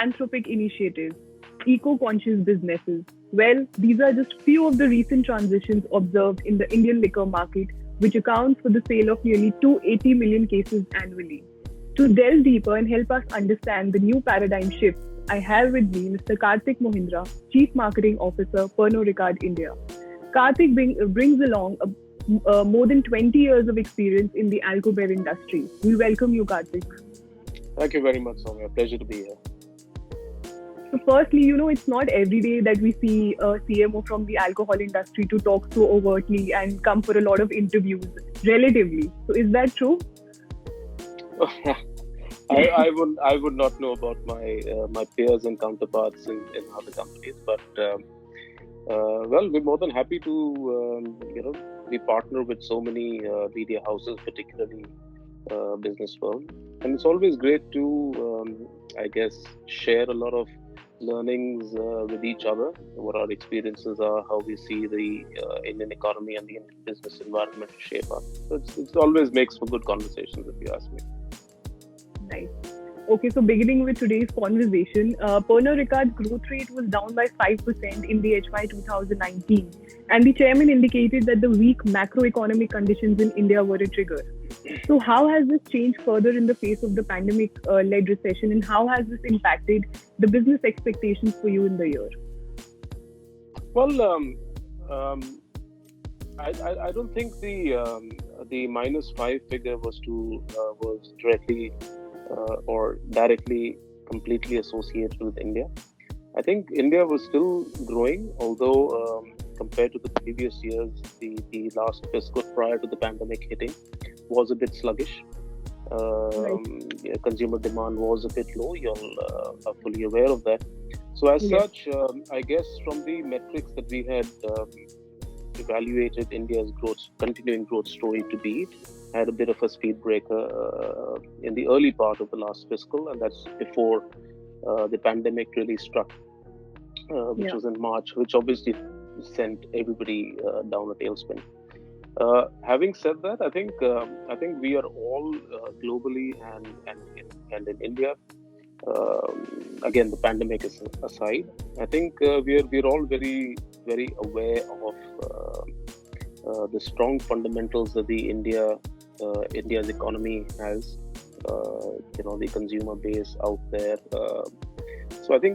philanthropic initiatives, eco-conscious businesses. Well, these are just few of the recent transitions observed in the Indian liquor market, which accounts for the sale of nearly 280 million cases annually. To delve deeper and help us understand the new paradigm shifts, I have with me Mr. Karthik Mohindra, Chief Marketing Officer, Pernod Ricard India. Karthik brings along more than 20 years of experience in the alcohol industry. We welcome you, Karthik. Thank you very much, Soumya. Pleasure to be here. So, firstly, it's not every day that we see a CMO from the alcohol industry to talk so overtly and come for a lot of interviews, relatively. So, is that true? I would not know about my peers and counterparts in other companies, but well, we're more than happy to we partner with so many media houses, particularly business firms, and it's always great to I guess share a lot of learnings with each other, what our experiences are, how we see the Indian economy and the Indian business environment shape up. So it always makes for good conversations, if you ask me. Nice. Okay, so beginning with today's conversation, Pernod Ricard's growth rate was down by 5% in the HY 2019, and the chairman indicated that the weak macroeconomic conditions in India were a trigger. So, how has this changed further in the face of the pandemic-led recession, and how has this impacted the business expectations for you in the year? Well, I don't think the -5 figure was directly or directly completely associated with India. I think India was still growing, although compared to the previous years, the last fiscal prior to the pandemic hitting was a bit sluggish. Consumer demand was a bit low. You're are fully aware of that. So as such, I guess from the metrics that we had evaluated India's continuing growth story to be, had a bit of a speed breaker in the early part of the last fiscal, and that's before the pandemic really struck, which was in March, which obviously sent everybody down a tailspin. Having said that, I think we are all globally and in India. Again, the pandemic is aside. I think we're all very very aware of the strong fundamentals that India's economy has. The consumer base out there. So I think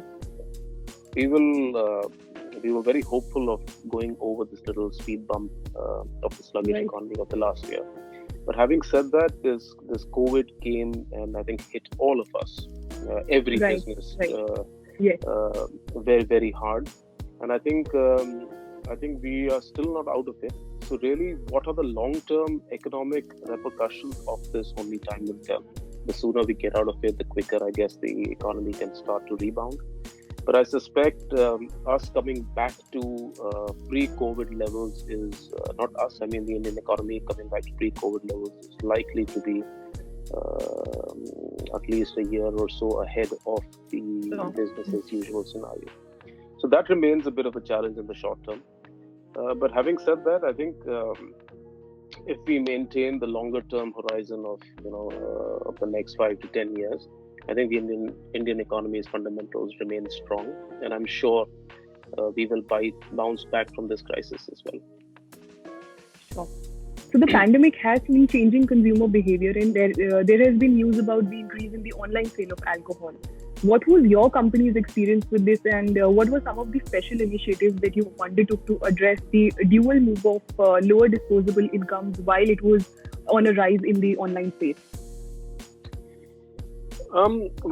we were very hopeful of going over this little speed bump of the sluggish economy of the last year. But having said that, this COVID came and I think hit all of us, every business, very very hard. And I think we are still not out of it. So really, what are the long-term economic repercussions of this? Only time will tell. The sooner we get out of it, the quicker I guess the economy can start to rebound. But I suspect us coming back to pre-COVID levels is not us. I mean, the Indian economy coming back to pre-COVID levels is likely to be at least a year or so ahead of the business as usual scenario. So that remains a bit of a challenge in the short term. But having said that, I think if we maintain the longer term horizon of the next 5 to 10 years, I think the Indian economy's fundamentals remain strong, and I'm sure we will bounce back from this crisis as well. Sure. So the pandemic has been changing consumer behavior, and there has been news about the increase in the online sale of alcohol. What was your company's experience with this, and what were some of the special initiatives that you undertook to address the dual move of lower disposable incomes while it was on a rise in the online space?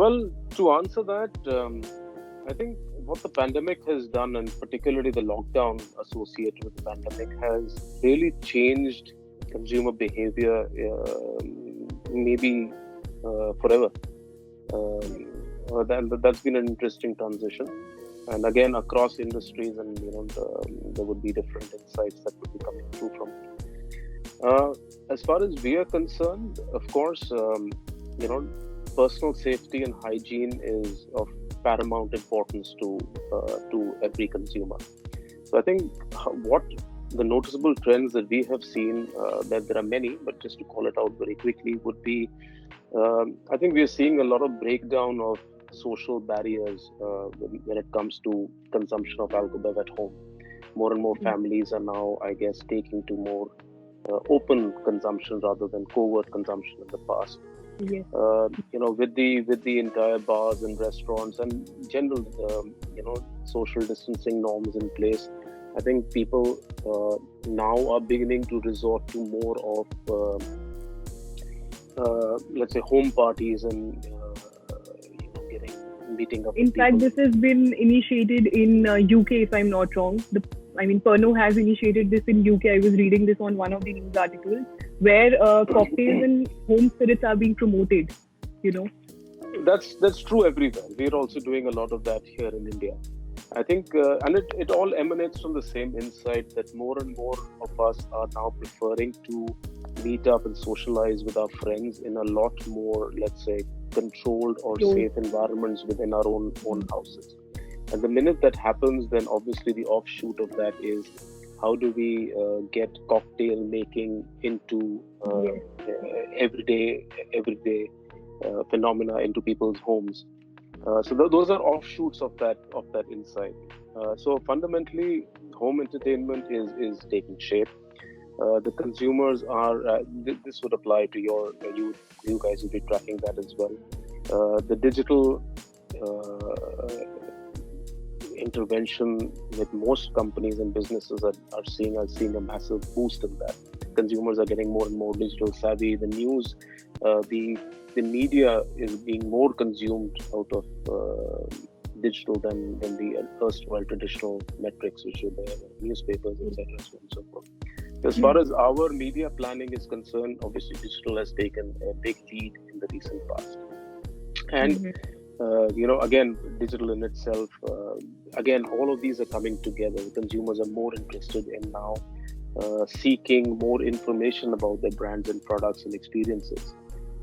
Well, to answer that, I think what the pandemic has done, and particularly the lockdown associated with the pandemic, has really changed consumer behavior, maybe forever. That's been an interesting transition, and again across industries, and there would be different insights that would be coming through from it. As far as we are concerned, of course, personal safety and hygiene is of paramount importance to every consumer. So I think what the noticeable trends that we have seen, that there are many, but just to call it out very quickly, would be I think we are seeing a lot of breakdown of social barriers when it comes to consumption of alcohol at home. More and more families are now, I guess, taking to more open consumption rather than covert consumption in the past. Yes. With the entire bars and restaurants and general social distancing norms in place, I think people now are beginning to resort to more of let's say home parties and getting meeting up. In with fact, people. this has been initiated in UK, if I'm not wrong. Pernod has initiated this in UK. I was reading this on one of the news articles where cocktails and home spirits are being promoted. That's true everywhere. We're also doing a lot of that here in India. I think, and it all emanates from the same insight that more and more of us are now preferring to meet up and socialize with our friends in a lot more, let's say, controlled or safe environments within our own houses. And the minute that happens, then obviously the offshoot of that is how do we get cocktail making into everyday phenomena into people's homes. So those are offshoots of that insight. So fundamentally, home entertainment is taking shape. The consumers are. This would apply to you guys will be tracking that as well. The digital intervention with most companies and businesses are seeing a massive boost in that. Consumers are getting more and more digital savvy. The news, the media is being more consumed out of digital than the erstwhile traditional metrics, which were the newspapers, etc., so on and so forth. As far as our media planning is concerned, obviously digital has taken a big lead in the recent past. And again, digital in itself, again, all of these are coming together. Consumers are more interested in now seeking more information about their brands and products and experiences.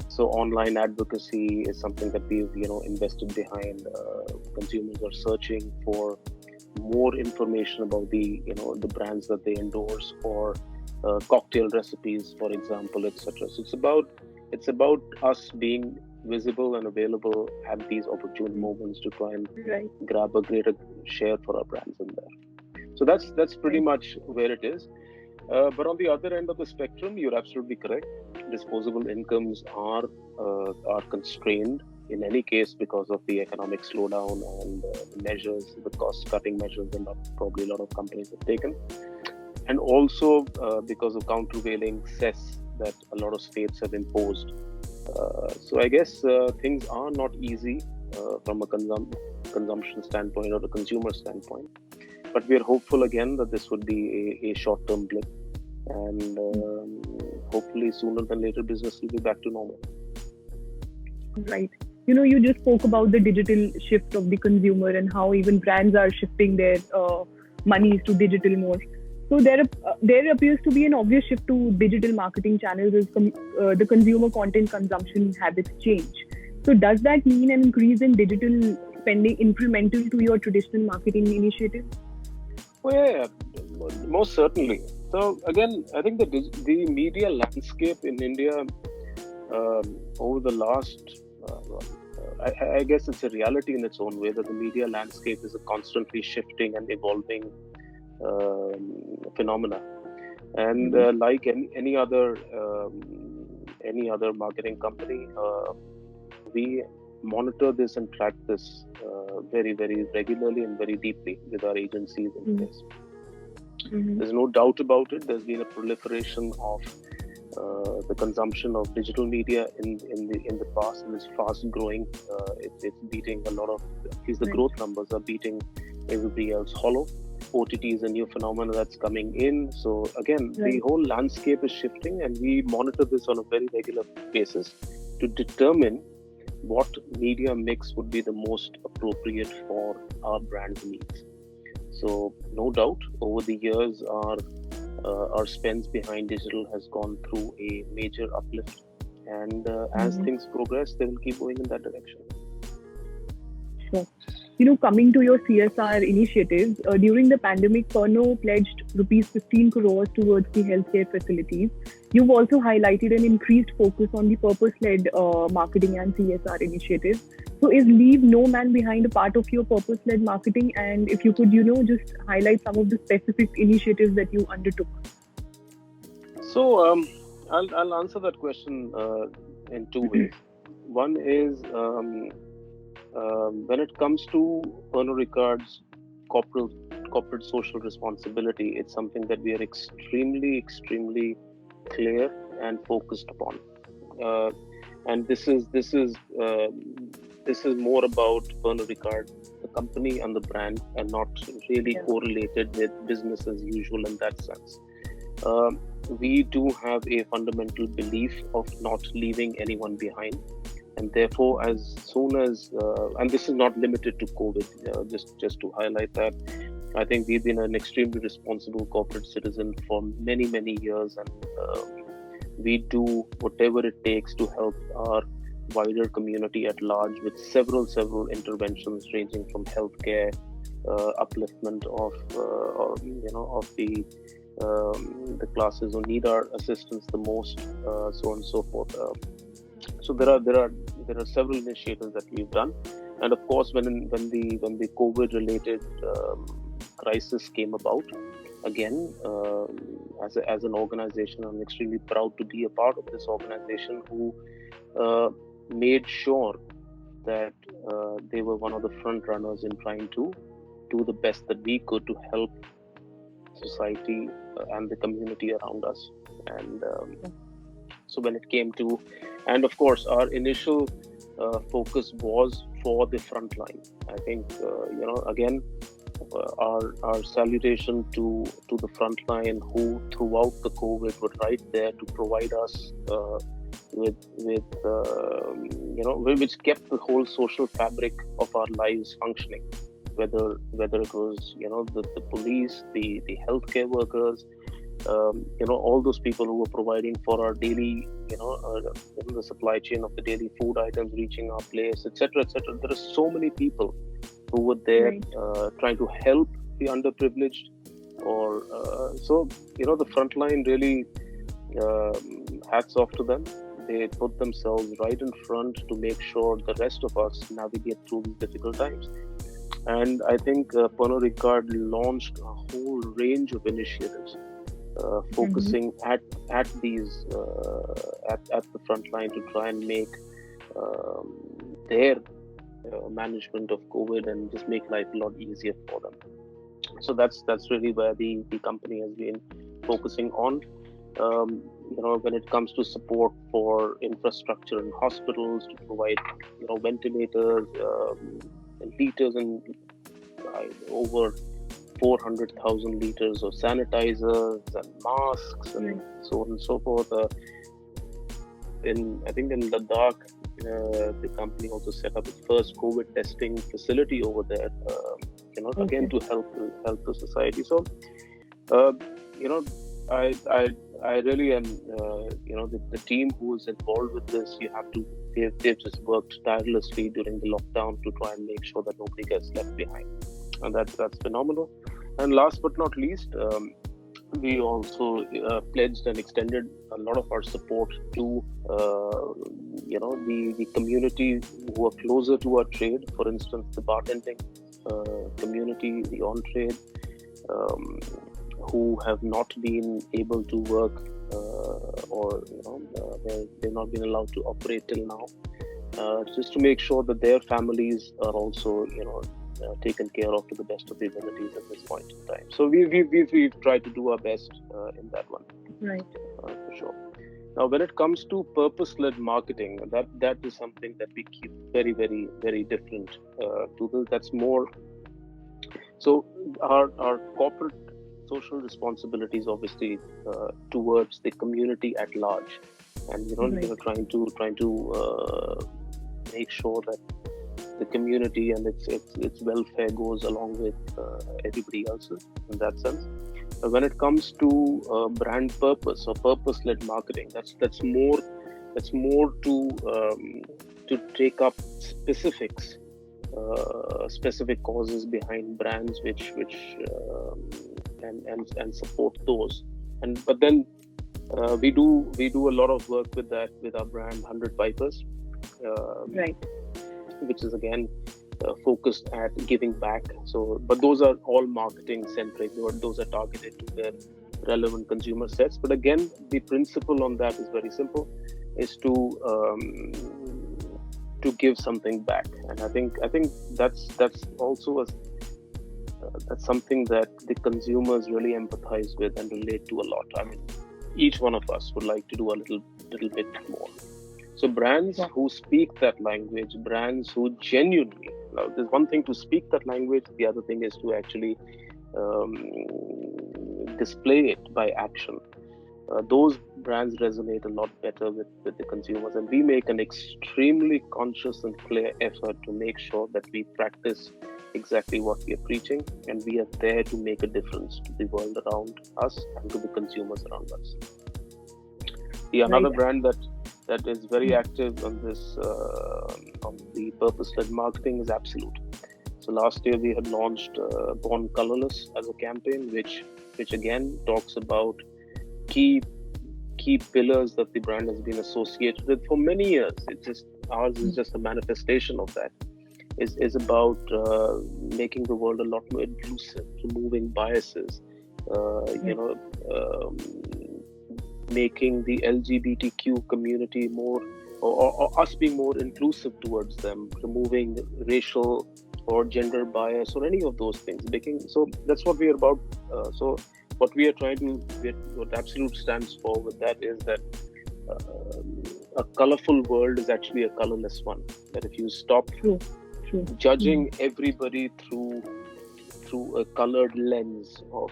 So online advocacy is something that we've invested behind. Consumers are searching for more information about the brands that they endorse, or cocktail recipes, for example, etc. So it's about us being visible and available at these opportune moments to try and grab a greater share for our brands in there. So that's pretty much where it is. But on the other end of the spectrum, you're absolutely correct. Disposable incomes are constrained in any case because of the economic slowdown and the measures, the cost-cutting measures that probably a lot of companies have taken, and also because of countervailing cess that a lot of states have imposed. So I guess things are not easy from a consumption standpoint or a consumer standpoint. But we are hopeful again that this would be a short-term blip, and hopefully sooner than later business will be back to normal. Right. You just spoke about the digital shift of the consumer and how even brands are shifting their monies to digital more. So there appears to be an obvious shift to digital marketing channels as the consumer content consumption habits change. So does that mean an increase in digital spending incremental to your traditional marketing initiatives? Oh yeah, most certainly. So again, I think the media landscape in India over the last, I guess it's a reality in its own way that the media landscape is a constantly shifting and evolving phenomena, and like any other marketing company, we monitor this and track this very, very regularly and very deeply with our agencies in place. There's no doubt about it. There's been a proliferation of the consumption of digital media in the past, and it's fast growing. It's beating a lot of, at least the growth numbers are beating everybody else. Hollow OTT is a new phenomenon that's coming in. So again, the whole landscape is shifting, and we monitor this on a very regular basis to determine what media mix would be the most appropriate for our brand needs. So no doubt, over the years, our spends behind digital has gone through a major uplift, and as things progress, they will keep going in that direction. Sure. coming to your CSR initiatives, during the pandemic, Pernod pledged rupees 15 crores towards the healthcare facilities. You've also highlighted an increased focus on the purpose-led marketing and CSR initiatives. So is Leave No Man Behind a part of your purpose-led marketing? And if you could, just highlight some of the specific initiatives that you undertook. So I'll answer that question in two ways. One is when it comes to Pernod Ricard's corporate social responsibility, it's something that we are extremely clear and focused upon. And this is more about Pernod Ricard, the company and the brand, and not really correlated with business as usual in that sense. We do have a fundamental belief of not leaving anyone behind. And therefore, as soon as, and this is not limited to COVID, just to highlight that, I think we've been an extremely responsible corporate citizen for many years, and we do whatever it takes to help our wider community at large with several interventions ranging from healthcare, upliftment of the classes who need our assistance the most, so on and so forth. So there are several initiatives that we've done, and of course, when the COVID-related crisis came about, again, as an organization, I'm extremely proud to be a part of this organization who made sure that they were one of the front runners in trying to do the best that we could to help society and the community around us. And so when it came to, and of course, our initial focus was for the front line. I think, again, our salutation to the front line who throughout the COVID were right there to provide us with which kept the whole social fabric of our lives functioning. Whether it was the police, the healthcare workers, all those people who were providing for our daily, the supply chain of the daily food items reaching our place, etc. There are so many people who were there trying to help the underprivileged, or so the front line really, hats off to them. They put themselves right in front to make sure the rest of us navigate through these difficult times. And I think Pernod Ricard launched a whole range of initiatives focusing at these at the front line to try and make their management of COVID and just make life a lot easier for them. So that's really where the company has been focusing on. When it comes to support for infrastructure in hospitals to provide ventilators, liters and over 400,000 liters of sanitizers and masks and so on and so forth. I think in Ladakh, the company also set up its first COVID testing facility over there. Again to help the society. So, I really am. The team who is involved with this, they've just worked tirelessly during the lockdown to try and make sure that nobody gets left behind, and that's phenomenal. And last but not least, we also pledged and extended a lot of our support to the community who are closer to our trade. For instance, the bartending community, the on-trade, who have not been able to work or they've not been allowed to operate till now, just to make sure that their families are also taken care of to the best of their abilities at this point in time. So we've tried to do our best in that one, right? For sure. Now, when it comes to purpose-led marketing, that is something that we keep very different to this. That's more. So our corporate social responsibilities, obviously, towards the community at large, and trying to make sure that the community and its welfare goes along with everybody else's in that sense. When it comes to brand purpose or purpose-led marketing, that's more to take up specifics specific causes behind brands and support those. But then we do a lot of work with our brand 100 Vipers, Right. which is again focused at giving back. So, but those are all marketing centric. Those are targeted to their relevant consumer sets. But again, the principle on that is very simple: is to give something back. And I think that's also that's something that the consumers really empathize with and relate to a lot. I mean, each one of us would like to do a little bit more. So brands who speak that language, brands who genuinely, now there's one thing to speak that language, the other thing is to actually display it by action. Those brands resonate a lot better with the consumers, and we make an extremely conscious and clear effort to make sure that we practice exactly what we are preaching, and we are there to make a difference to the world around us and to the consumers around us. Another brand that is very active on this on the purpose-led marketing is Absolute. So last year we had launched Born Colorless as a campaign, which again talks about key pillars that the brand has been associated with for many years. Ours is just a manifestation of that. Is about making the world a lot more inclusive, removing biases, making the LGBTQ community more, or us being more inclusive towards them, removing racial or gender bias or any of those things. So that's what we are about. So what we are trying to get, what Absolute stands for with that is that a colorful world is actually a colorless one. That if you stop judging everybody through a colored lens of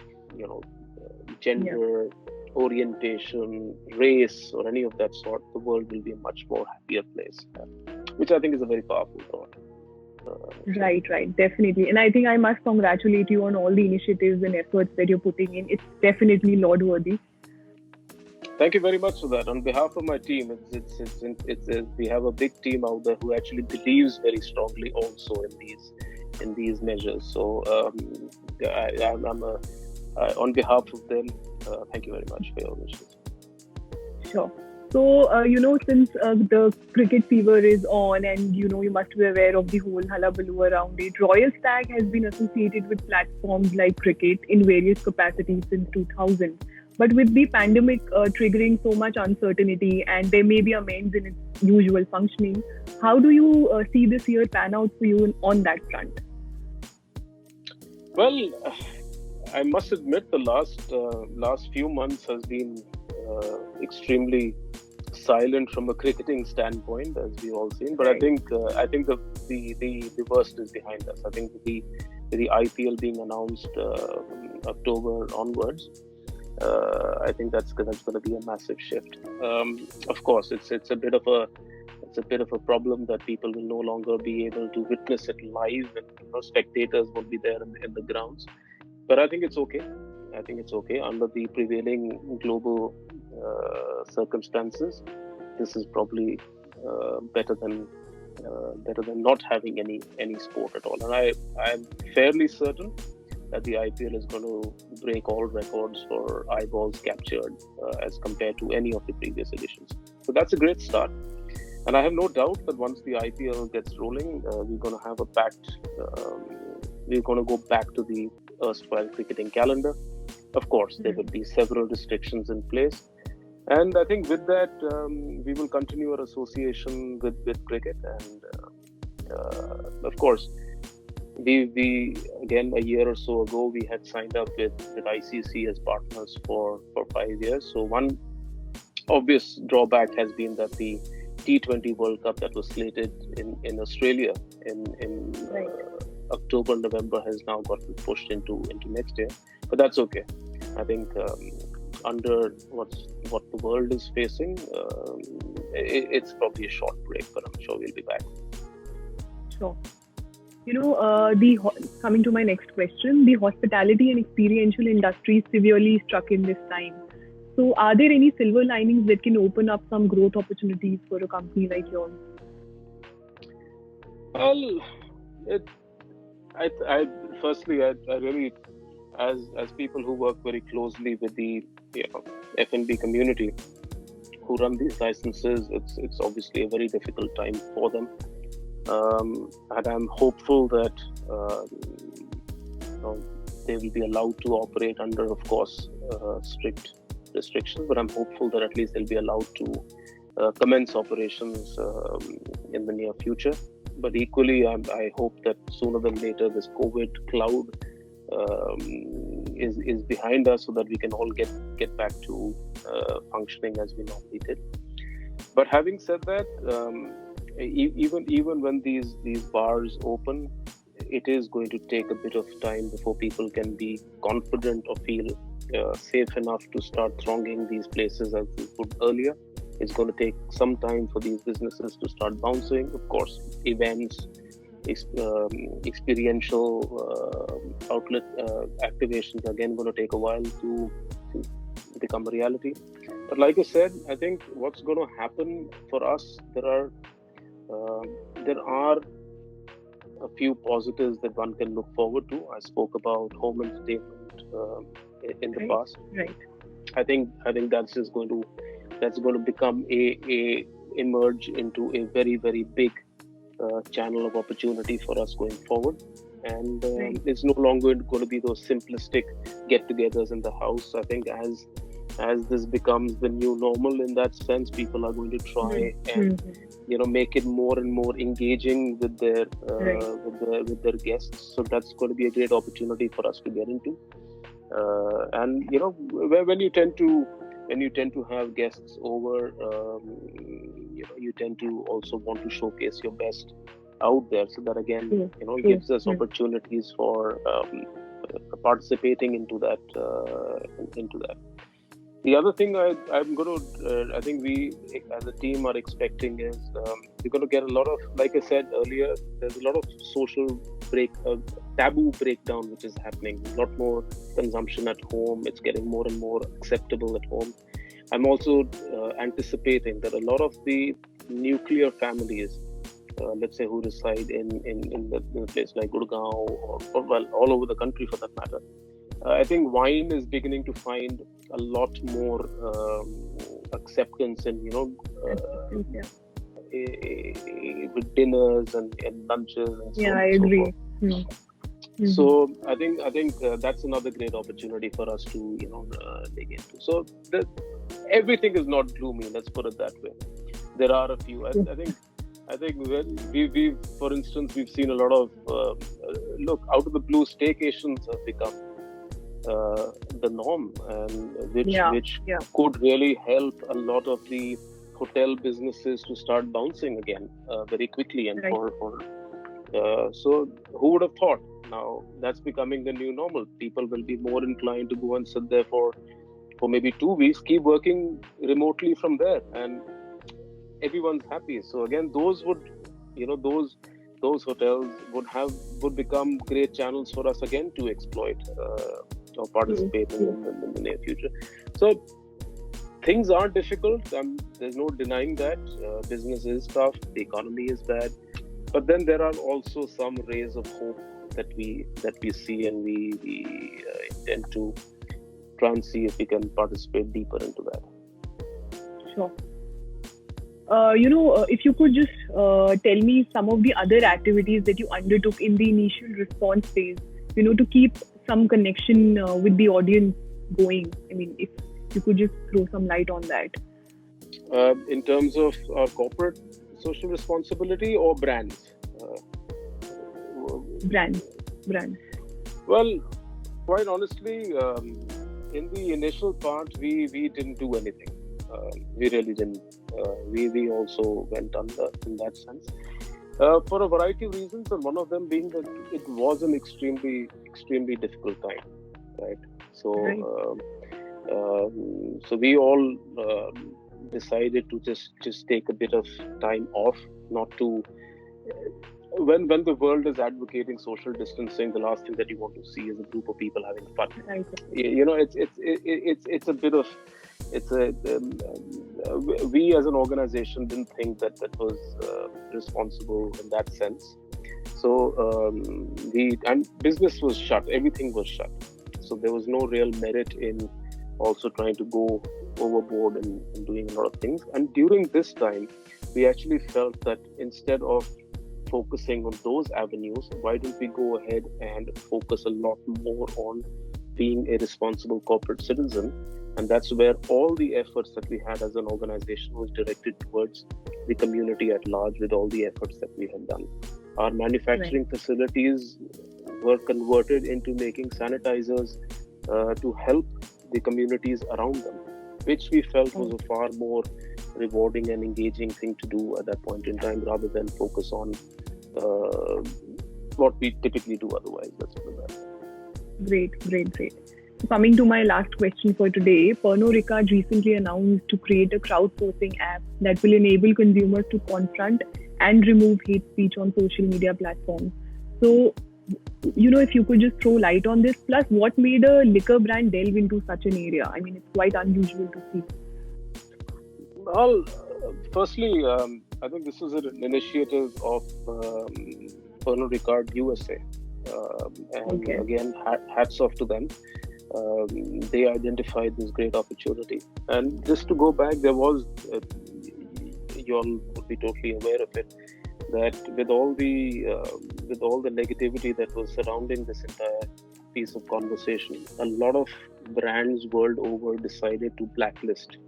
gender, orientation, race, or any of that sort, the world will be a much more happier place, which I think is a very powerful thought. Right, definitely. And I think I must congratulate you on all the initiatives and efforts that you're putting in. It's definitely laud-worthy. Thank you very much for that. On behalf of my team, we have a big team out there who actually believes very strongly also in these measures. So on behalf of them, thank you very much for your wishes. Sure. So, since the cricket fever is on and, you must be aware of the whole hullabaloo around it, Royal Stag has been associated with platforms like cricket in various capacities since 2000. But with the pandemic triggering so much uncertainty and there may be amends in its usual functioning, how do you see this year pan out for you on that front? Well, I must admit the last few months has been extremely silent from a cricketing standpoint, as we've all seen. But I think the worst is behind us. I think the IPL being announced October onwards, I think that's going to be a massive shift. Of course, it's a bit of a problem that people will no longer be able to witness it live, and spectators won't be there in the grounds. But I think it's okay. Under the prevailing global circumstances. This is probably better than not having any sport at all. And I'm fairly certain that the IPL is going to break all records for eyeballs captured as compared to any of the previous editions. So that's a great start. And I have no doubt that once the IPL gets rolling, we're going to have we're going to go back to the erstwhile cricketing calendar. Of course, there will be several restrictions in place. And I think with that, we will continue our association with cricket. And of course, we again, a year or so ago, we had signed up with ICC as partners for 5 years. So one obvious drawback has been that the T20 World Cup that was slated in Australia in October, November has now gotten pushed into next year. But that's okay. I think under what the world is facing, it's probably a short break, but I'm sure we'll be back. Sure. Coming to my next question, the hospitality and experiential industry severely struck in this time. So are there any silver linings that can open up some growth opportunities for a company like yours? Well, It, I firstly, I really, as people who work very closely with the F&B community who run these licenses, it's obviously a very difficult time for them, and I'm hopeful that they will be allowed to operate under, of course, strict restrictions. But I'm hopeful that at least they'll be allowed to commence operations in the near future. But equally, I hope that sooner than later this COVID cloud is behind us, so that we can all get back to functioning as we normally did. But having said that, even when these bars open, it is going to take a bit of time before people can be confident or feel safe enough to start thronging these places as we put earlier. It's going to take some time for these businesses to start bouncing. Of course, events, experiential outlet activations are again going to take a while to become a reality. But like I said, I think what's going to happen for us, there are a few positives that one can look forward to. I spoke about home entertainment in the past. Right. I think that's going to become a emerge into a very, very big channel of opportunity for us going forward. And it's no longer going to be those simplistic get-togethers in the house. I think as this becomes the new normal in that sense, people are going to try and make it more and more engaging with their with their guests. So that's going to be a great opportunity for us to get into. And when you tend to have guests over, you tend to also want to showcase your best out there. So that again, gives us opportunities for participating into that. The other thing I think we as a team are expecting is we're going to get a lot of, like I said earlier, there's a lot of social taboo breakdown which is happening. A lot more consumption at home. It's getting more and more acceptable at home. I'm also anticipating that a lot of the nuclear families, let's say, who reside in a place like Gurgaon or all over the country for that matter, I think wine is beginning to find a lot more acceptance in with dinners and lunches and so on. I agree. So I think that's another great opportunity for us to dig into. So everything is not gloomy. Let's put it that way. There are a few. I think we for instance, we've seen a lot of out of the blue staycations have become the norm, and which could really help a lot of the hotel businesses to start bouncing again very quickly. And so who would have thought? Now that's becoming the new normal. People will be more inclined to go and sit there for maybe 2 weeks, keep working remotely from there, and everyone's happy. So again, those would, those hotels would become great channels for us again to exploit or participate in the near future. So things are difficult. There's no denying that. Business is tough. The economy is bad. But then there are also some rays of hope that we see, and we intend to try and see if we can participate deeper into that. Sure. If you could just tell me some of the other activities that you undertook in the initial response phase, to keep some connection with the audience going. I mean, if you could just throw some light on that. In terms of our corporate social responsibility or brands? Brands. Well, quite honestly, in the initial part, we didn't do anything. We really didn't. We also went under in that sense for a variety of reasons, and one of them being that it was an extremely difficult time, right? So so we all decided to just take a bit of time off, not to. When the world is advocating social distancing, the last thing that you want to see is a group of people having fun. Right. It's a bit of it's a we as an organization didn't think that that was responsible in that sense. So and business was shut, everything was shut. So there was no real merit in also trying to go overboard and doing a lot of things. And during this time, we actually felt that instead of focusing on those avenues, why don't we go ahead and focus a lot more on being a responsible corporate citizen? And that's where all the efforts that we had as an organization was directed towards the community at large, with all the efforts that we had done. Our manufacturing facilities were converted into making sanitizers to help the communities around them, which we felt was a far more rewarding and engaging thing to do at that point in time, rather than focus on what we typically do otherwise. Let's put it that way. Great. Coming to my last question for today, Pernod Ricard recently announced to create a crowdsourcing app that will enable consumers to confront and remove hate speech on social media platforms. So, if you could just throw light on this, plus what made a liquor brand delve into such an area? I mean, it's quite unusual to see. Well, firstly, I think this is an initiative of Pernod Ricard USA. And again, hats off to them. They identified this great opportunity. And just to go back, there was, you all would be totally aware of it, that with all the negativity that was surrounding this entire piece of conversation, a lot of brands world over decided to blacklist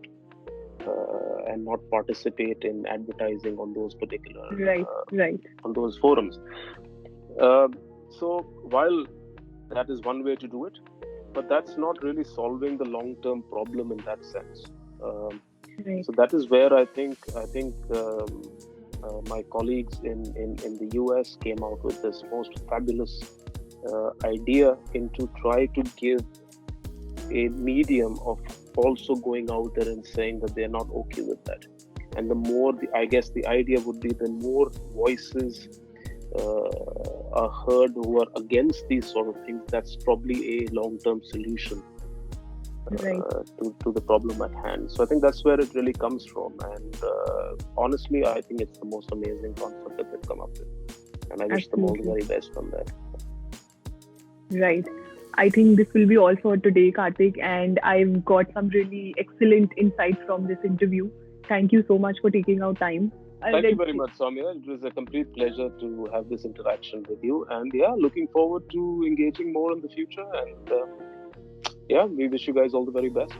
and not participate in advertising on those particular on those forums. So while that is one way to do it, but that's not really solving the long-term problem in that sense. So that is where I think my colleagues in the US came out with this most fabulous idea into try to give a medium of also going out there and saying that they're not okay with that. And the more, I guess the idea would be the more voices are heard who are against these sort of things, that's probably a long-term solution to the problem at hand. So I think that's where it really comes from. And honestly, I think it's the most amazing concept that they've come up with. And I wish them all the very best on that. Right. I think this will be all for today, Karthik. And I've got some really excellent insights from this interview. Thank you so much for taking our time. Thank you very much, Soumya. It was a complete pleasure to have this interaction with you. And looking forward to engaging more in the future. And we wish you guys all the very best.